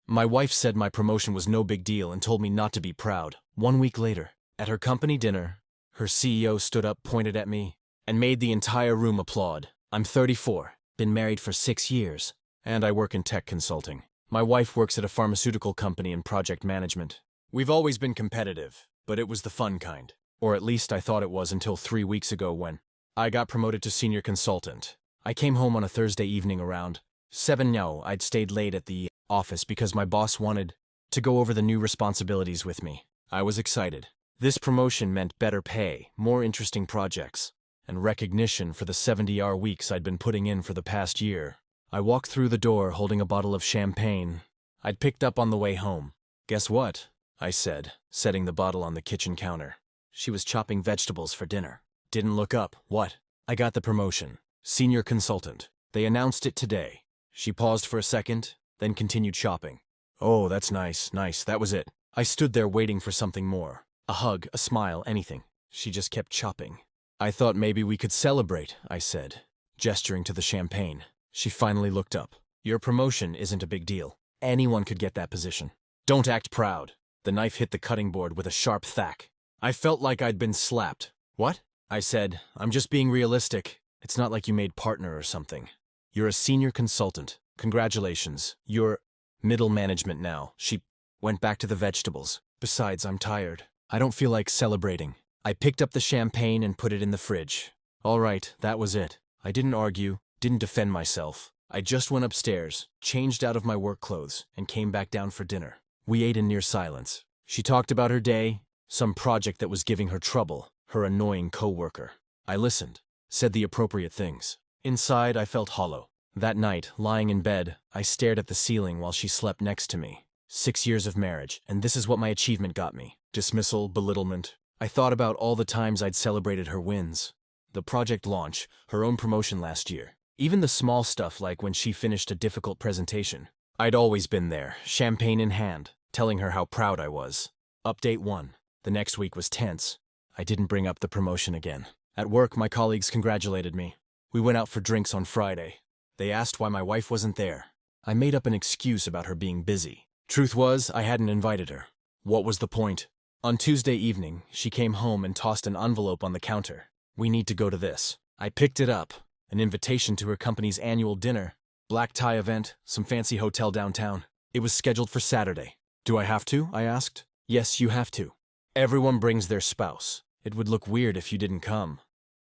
My wife said my promotion was no big deal and told me not to be proud. 1 week later, at her company dinner, her CEO stood up, pointed at me, and made the entire room applaud. I'm 34, been married for 6 years, and I work in tech consulting. My wife works at a pharmaceutical company in project management. We've always been competitive, but it was the fun kind. Or at least I thought it was until 3 weeks ago when I got promoted to senior consultant. I came home on a Thursday evening around 7. No, I'd stayed late at the office because my boss wanted to go over the new responsibilities with me. I was excited. This promotion meant better pay, more interesting projects, and recognition for the 70-hour weeks I'd been putting in for the past year. I walked through the door holding a bottle of champagne I'd picked up on the way home. "Guess what?" I said, setting the bottle on the kitchen counter. She was chopping vegetables for dinner. Didn't look up. "What?" "I got the promotion. Senior consultant. They announced it today." She paused for a second, then continued chopping. "Oh, that's nice, nice, that was it." I stood there waiting for something more. A hug, a smile, anything. She just kept chopping. "I thought maybe we could celebrate," I said, gesturing to the champagne. She finally looked up. "Your promotion isn't a big deal. Anyone could get that position. Don't act proud." The knife hit the cutting board with a sharp thwack. I felt like I'd been slapped. "What?" I said. "I'm just being realistic. It's not like you made partner or something. You're a senior consultant. Congratulations. You're middle management now." She went back to the vegetables. "Besides, I'm tired. I don't feel like celebrating." I picked up the champagne and put it in the fridge. All right, that was it. I didn't argue, didn't defend myself. I just went upstairs, changed out of my work clothes, and came back down for dinner. We ate in near silence. She talked about her day, some project that was giving her trouble, her annoying coworker. I listened, said the appropriate things. Inside, I felt hollow. That night, lying in bed, I stared at the ceiling while she slept next to me. 6 years of marriage, and this is what my achievement got me. Dismissal, belittlement. I thought about all the times I'd celebrated her wins. The project launch, her own promotion last year. Even the small stuff like when she finished a difficult presentation. I'd always been there, champagne in hand, telling her how proud I was. Update 1. The next week was tense. I didn't bring up the promotion again. At work, my colleagues congratulated me. We went out for drinks on Friday. They asked why my wife wasn't there. I made up an excuse about her being busy. Truth was, I hadn't invited her. What was the point? On Tuesday evening, she came home and tossed an envelope on the counter. "We need to go to this." I picked it up. An invitation to her company's annual dinner. Black tie event, some fancy hotel downtown. It was scheduled for Saturday. "Do I have to?" I asked. "Yes, you have to. Everyone brings their spouse. It would look weird if you didn't come."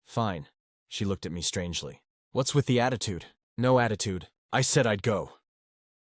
"Fine." She looked at me strangely. "What's with the attitude?" "No attitude. I said I'd go."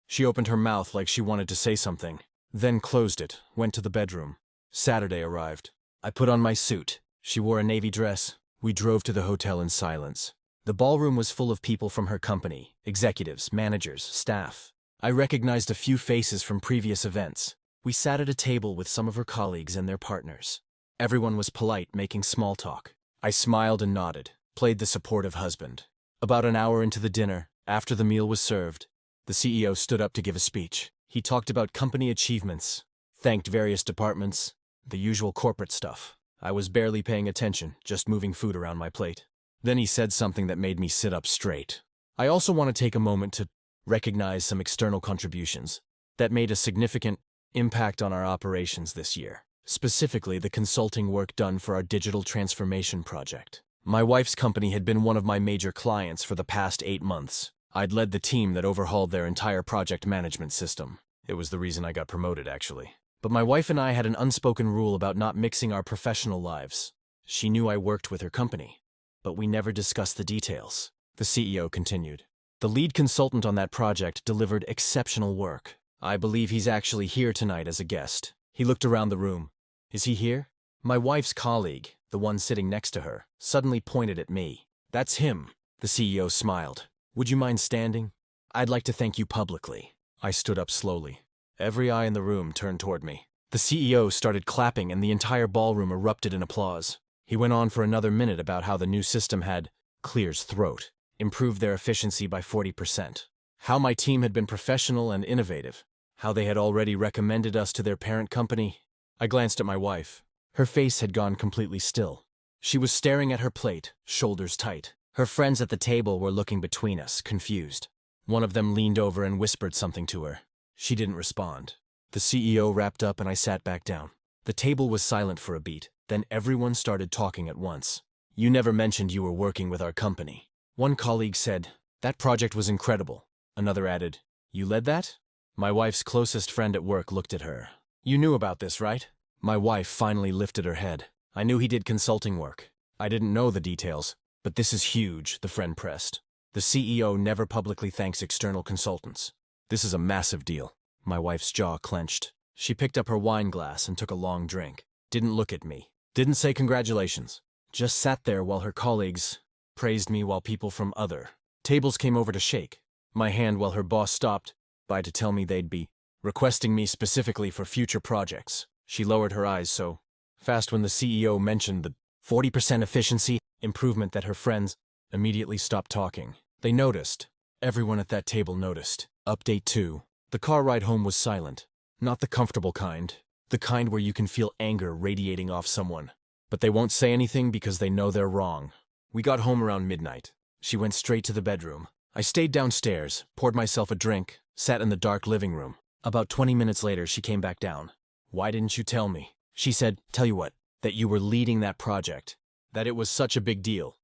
She opened her mouth like she wanted to say something, then closed it, went to the bedroom. Saturday arrived. I put on my suit. She wore a navy dress. We drove to the hotel in silence. The ballroom was full of people from her company, executives, managers, staff. I recognized a few faces from previous events. We sat at a table with some of her colleagues and their partners. Everyone was polite, making small talk. I smiled and nodded, played the supportive husband. About an hour into the dinner, after the meal was served, the CEO stood up to give a speech. He talked about company achievements, thanked various departments, the usual corporate stuff. I was barely paying attention, just moving food around my plate. Then he said something that made me sit up straight. "I also want to take a moment to recognize some external contributions that made a significant impact on our operations this year. Specifically, the consulting work done for our digital transformation project. My wife's company had been one of my major clients for the past 8 months. I'd led the team that overhauled their entire project management system. It was the reason I got promoted, actually. But my wife and I had an unspoken rule about not mixing our professional lives. She knew I worked with her company, but we never discussed the details." The CEO continued. "The lead consultant on that project delivered exceptional work. I believe he's actually here tonight as a guest." He looked around the room. "Is he here?" My wife's colleague, the one sitting next to her, suddenly pointed at me. "That's him." The CEO smiled. "Would you mind standing? I'd like to thank you publicly." I stood up slowly. Every eye in the room turned toward me. The CEO started clapping and the entire ballroom erupted in applause. He went on for another minute about how the new system had, clears throat, improved their efficiency by 40%. How my team had been professional and innovative. How they had already recommended us to their parent company. I glanced at my wife. Her face had gone completely still. She was staring at her plate, shoulders tight. Her friends at the table were looking between us, confused. One of them leaned over and whispered something to her. She didn't respond. The CEO wrapped up and I sat back down. The table was silent for a beat, then everyone started talking at once. You never mentioned you were working with our company. One colleague said, that project was incredible. Another added, you led that? My wife's closest friend at work looked at her. You knew about this, right? My wife finally lifted her head. I knew he did consulting work. I didn't know the details, but this is huge, the friend pressed. The CEO never publicly thanks external consultants. This is a massive deal. My wife's jaw clenched. She picked up her wine glass and took a long drink. Didn't look at me. Didn't say congratulations. Just sat there while her colleagues praised me while people from other tables came over to shake my hand while her boss stopped by to tell me they'd be requesting me specifically for future projects. She lowered her eyes so fast when the CEO mentioned the 40% efficiency improvement that her friends immediately stopped talking. They noticed. Everyone at that table noticed. Update 2. The car ride home was silent. Not the comfortable kind. The kind where you can feel anger radiating off someone. But they won't say anything because they know they're wrong. We got home around midnight. She went straight to the bedroom. I stayed downstairs, poured myself a drink, sat in the dark living room. About 20 minutes later, she came back down. Why didn't you tell me? She said, tell you what, that you were leading that project. That it was such a big deal.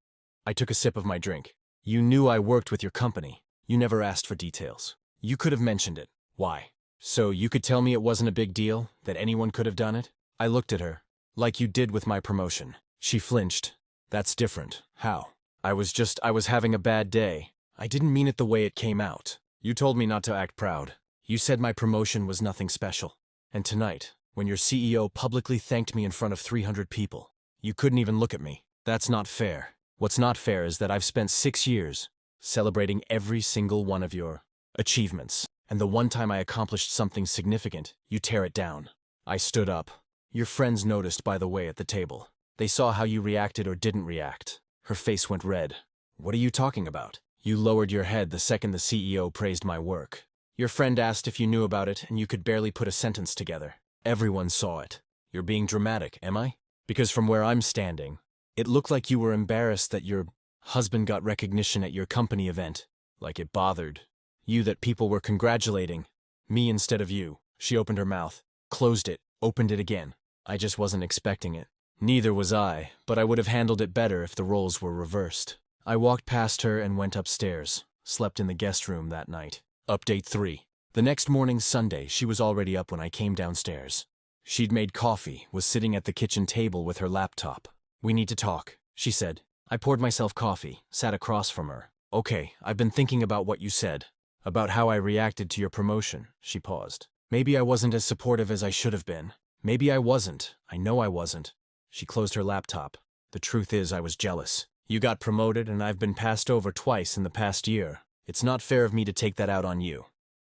I took a sip of my drink. You knew I worked with your company. You never asked for details. You could have mentioned it. Why? So you could tell me it wasn't a big deal, that anyone could have done it? I looked at her. Like you did with my promotion. She flinched. That's different. How? I was having a bad day. I didn't mean it the way it came out. You told me not to act proud. You said my promotion was nothing special. And tonight, when your CEO publicly thanked me in front of 300 people, you couldn't even look at me. That's not fair. What's not fair is that I've spent 6 years celebrating every single one of your achievements. And the one time I accomplished something significant, you tear it down. I stood up. Your friends noticed, by the way, at the table. They saw how you reacted or didn't react. Her face went red. What are you talking about? You lowered your head the second the CEO praised my work. Your friend asked if you knew about it and you could barely put a sentence together. Everyone saw it. You're being dramatic, am I? Because from where I'm standing, it looked like you were embarrassed that your husband got recognition at your company event. Like it bothered you that people were congratulating me instead of you. She opened her mouth, closed it, opened it again. I just wasn't expecting it. Neither was I, but I would have handled it better if the roles were reversed. I walked past her and went upstairs, slept in the guest room that night. Update 3. The next morning, Sunday, she was already up when I came downstairs. She'd made coffee, was sitting at the kitchen table with her laptop. We need to talk, she said. I poured myself coffee, sat across from her. Okay, I've been thinking about what you said. About how I reacted to your promotion, she paused. Maybe I wasn't as supportive as I should have been. Maybe I wasn't. I know I wasn't. She closed her laptop. The truth is, I was jealous. You got promoted and I've been passed over twice in the past year. It's not fair of me to take that out on you.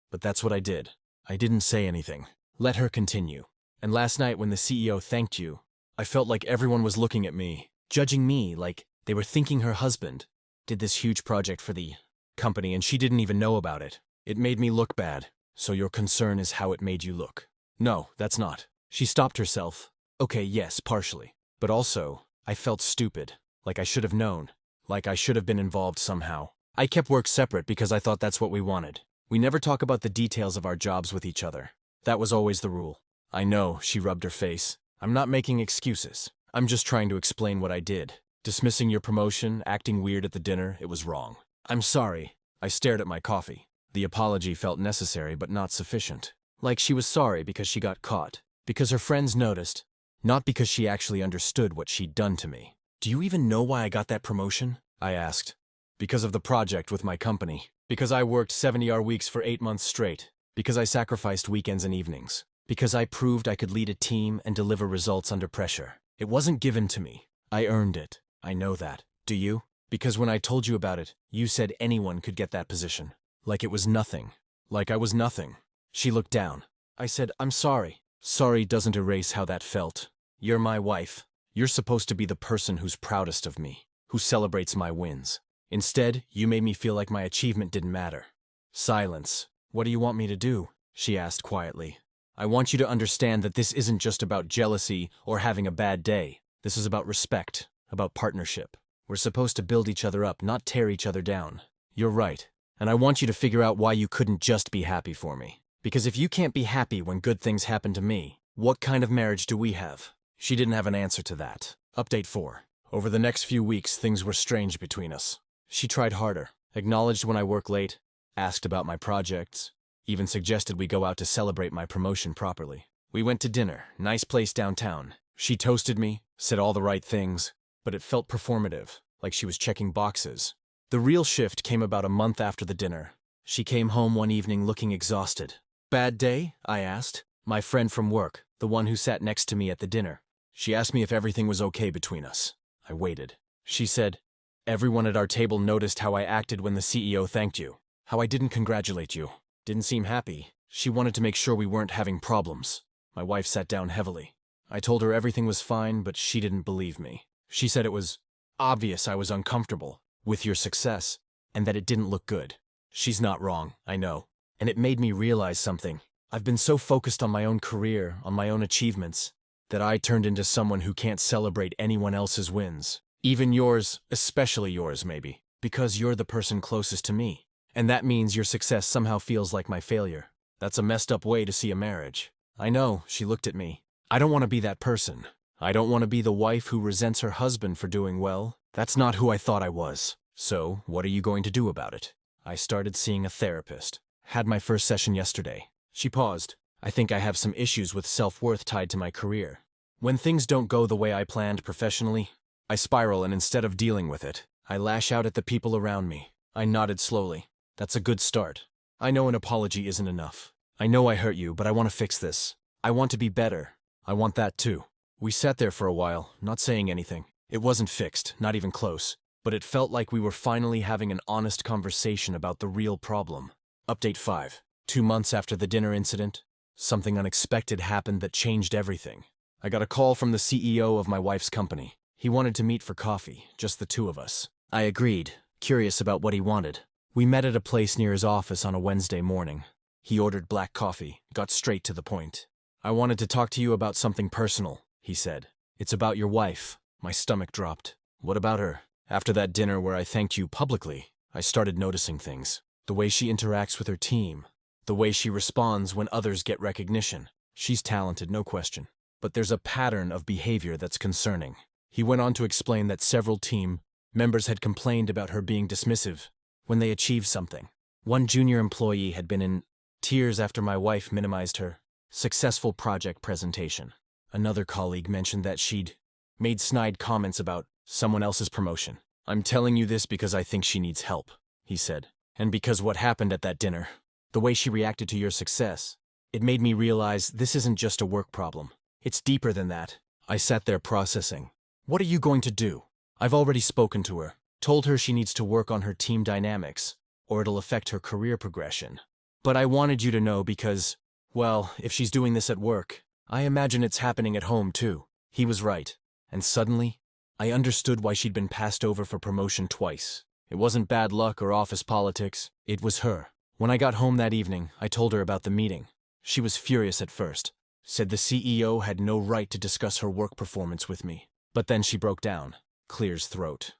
But that's what I did. I didn't say anything. Let her continue. And last night when the CEO thanked you, I felt like everyone was looking at me, judging me, like they were thinking her husband did this huge project for the company and she didn't even know about it. It made me look bad. So your concern is how it made you look. No, that's not. She stopped herself. Okay, yes, partially. But also, I felt stupid. Like I should have known. Like I should have been involved somehow. I kept work separate because I thought that's what we wanted. We never talk about the details of our jobs with each other. That was always the rule. I know, she rubbed her face. I'm not making excuses. I'm just trying to explain what I did. Dismissing your promotion, acting weird at the dinner, it was wrong. I'm sorry. I stared at my coffee. The apology felt necessary but not sufficient. Like she was sorry because she got caught. Because her friends noticed. Not because she actually understood what she'd done to me. Do you even know why I got that promotion? I asked. Because of the project with my company. Because I worked 70-hour weeks for 8 months straight. Because I sacrificed weekends and evenings. Because I proved I could lead a team and deliver results under pressure. It wasn't given to me. I earned it. I know that. Do you? Because when I told you about it, you said anyone could get that position. Like it was nothing. Like I was nothing. She looked down. I said, I'm sorry. Sorry doesn't erase how that felt. You're my wife. You're supposed to be the person who's proudest of me, who celebrates my wins. Instead, you made me feel like my achievement didn't matter. Silence. What do you want me to do? She asked quietly. I want you to understand that this isn't just about jealousy or having a bad day. This is about respect, about partnership. We're supposed to build each other up, not tear each other down. You're right. And I want you to figure out why you couldn't just be happy for me. Because if you can't be happy when good things happen to me, what kind of marriage do we have? She didn't have an answer to that. Update 4. Over the next few weeks, things were strange between us. She tried harder, acknowledged when I work late, asked about my projects, even suggested we go out to celebrate my promotion properly. We went to dinner, nice place downtown. She toasted me, said all the right things, but it felt performative, like she was checking boxes. The real shift came about a month after the dinner. She came home one evening looking exhausted. "Bad day?" I asked. My friend from work, the one who sat next to me at the dinner. She asked me if everything was okay between us. I waited. She said, "Everyone at our table noticed how I acted when the CEO thanked you. How I didn't congratulate you. Didn't seem happy. She wanted to make sure we weren't having problems." My wife sat down heavily. I told her everything was fine, but she didn't believe me. She said it was obvious I was uncomfortable with your success, and that it didn't look good. She's not wrong, I know. And it made me realize something. I've been so focused on my own career, on my own achievements, that I turned into someone who can't celebrate anyone else's wins. Even yours, especially yours maybe, because you're the person closest to me. And that means your success somehow feels like my failure. That's a messed up way to see a marriage. I know, she looked at me. I don't want to be that person. I don't want to be the wife who resents her husband for doing well. That's not who I thought I was. So, what are you going to do about it? I started seeing a therapist. Had my first session yesterday. She paused. I think I have some issues with self-worth tied to my career. When things don't go the way I planned professionally, I spiral, and instead of dealing with it, I lash out at the people around me. I nodded slowly. That's a good start. I know an apology isn't enough. I know I hurt you, but I want to fix this. I want to be better. I want that too. We sat there for a while, not saying anything. It wasn't fixed, not even close, but it felt like we were finally having an honest conversation about the real problem. Update 5. 2 months after the dinner incident, something unexpected happened that changed everything. I got a call from the CEO of my wife's company. He wanted to meet for coffee, just the two of us. I agreed, curious about what he wanted. We met at a place near his office on a Wednesday morning. He ordered black coffee, got straight to the point. "I wanted to talk to you about something personal," he said. "It's about your wife." My stomach dropped. "What about her?" "After that dinner where I thanked you publicly, I started noticing things. The way she interacts with her team. The way she responds when others get recognition. She's talented, no question. But there's a pattern of behavior that's concerning." He went on to explain that several team members had complained about her being dismissive when they achieved something. One junior employee had been in tears after my wife minimized her successful project presentation. Another colleague mentioned that she'd made snide comments about someone else's promotion. "I'm telling you this because I think she needs help," he said. "And because what happened at that dinner, the way she reacted to your success, it made me realize this isn't just a work problem. It's deeper than that." I sat there processing. What are you going to do? I've already spoken to her, told her she needs to work on her team dynamics, or it'll affect her career progression. But I wanted you to know because, well, if she's doing this at work, I imagine it's happening at home too. He was right. And suddenly, I understood why she'd been passed over for promotion twice. It wasn't bad luck or office politics. It was her. When I got home that evening, I told her about the meeting. She was furious at first. Said the CEO had no right to discuss her work performance with me. But then she broke down, clears throat.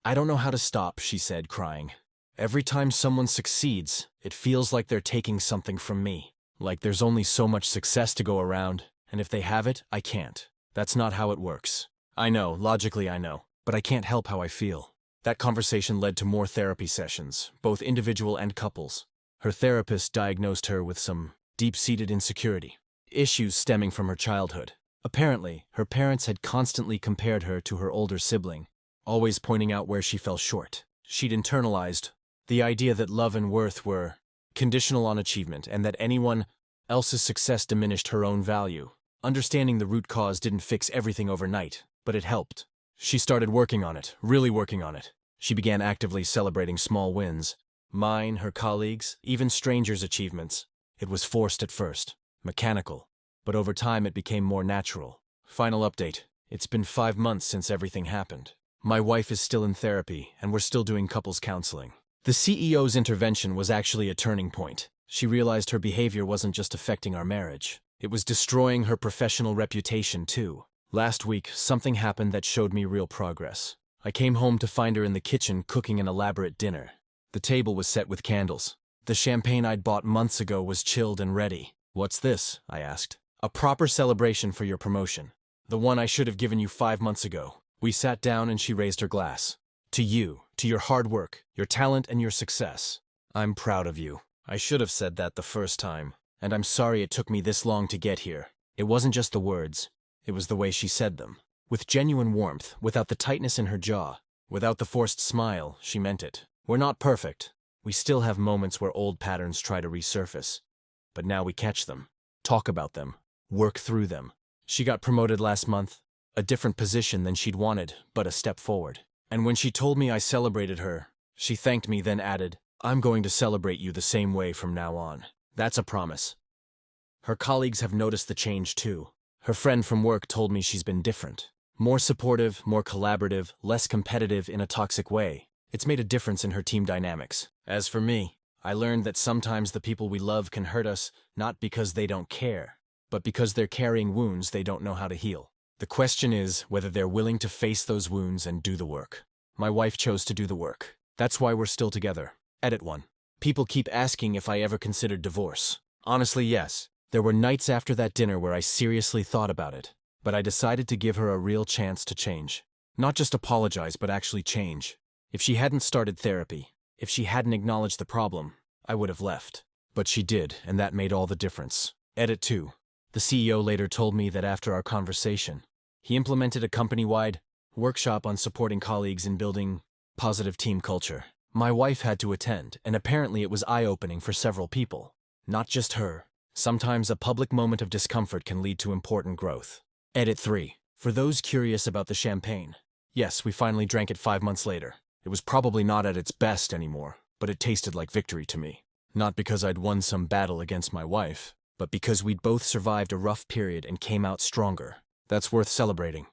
"I don't know how to stop," she said, crying. "Every time someone succeeds, it feels like they're taking something from me. Like there's only so much success to go around, and if they have it, I can't. That's not how it works. I know, logically I know, but I can't help how I feel." That conversation led to more therapy sessions, both individual and couples. Her therapist diagnosed her with some deep-seated insecurity, issues stemming from her childhood. Apparently, her parents had constantly compared her to her older sibling, always pointing out where she fell short. She'd internalized the idea that love and worth were conditional on achievement and that anyone else's success diminished her own value. Understanding the root cause didn't fix everything overnight, but it helped. She started working on it, really working on it. She began actively celebrating small wins. Mine, her colleagues, even strangers' achievements. It was forced at first, mechanical, but over time it became more natural. Final update. It's been 5 months since everything happened. My wife is still in therapy, and we're still doing couples counseling. The CEO's intervention was actually a turning point. She realized her behavior wasn't just affecting our marriage. It was destroying her professional reputation, too. Last week, something happened that showed me real progress. I came home to find her in the kitchen cooking an elaborate dinner. The table was set with candles. The champagne I'd bought months ago was chilled and ready. "What's this?" I asked. "A proper celebration for your promotion. The one I should have given you 5 months ago." We sat down and she raised her glass. "To you, to your hard work, your talent, and your success. I'm proud of you." I should have said that the first time, and I'm sorry it took me this long to get here. It wasn't just the words, it was the way she said them. With genuine warmth, without the tightness in her jaw, without the forced smile, she meant it. We're not perfect. We still have moments where old patterns try to resurface. But now we catch them, talk about them, work through them. She got promoted last month, a different position than she'd wanted, but a step forward. And when she told me I celebrated her, she thanked me, then added, "I'm going to celebrate you the same way from now on." That's a promise. Her colleagues have noticed the change too. Her friend from work told me she's been different. More supportive, more collaborative, less competitive in a toxic way. It's made a difference in her team dynamics. As for me, I learned that sometimes the people we love can hurt us not because they don't care, but because they're carrying wounds they don't know how to heal. The question is whether they're willing to face those wounds and do the work. My wife chose to do the work. That's why we're still together. Edit 1. People keep asking if I ever considered divorce. Honestly, yes. There were nights after that dinner where I seriously thought about it, but I decided to give her a real chance to change. Not just apologize, but actually change. If she hadn't started therapy, if she hadn't acknowledged the problem, I would have left. But she did, and that made all the difference. Edit 2. The CEO later told me that after our conversation, he implemented a company-wide workshop on supporting colleagues in building positive team culture. My wife had to attend, and apparently it was eye-opening for several people. Not just her. Sometimes a public moment of discomfort can lead to important growth. Edit 3. For those curious about the champagne, yes, we finally drank it 5 months later. It was probably not at its best anymore, but it tasted like victory to me. Not because I'd won some battle against my wife, but because we'd both survived a rough period and came out stronger. That's worth celebrating.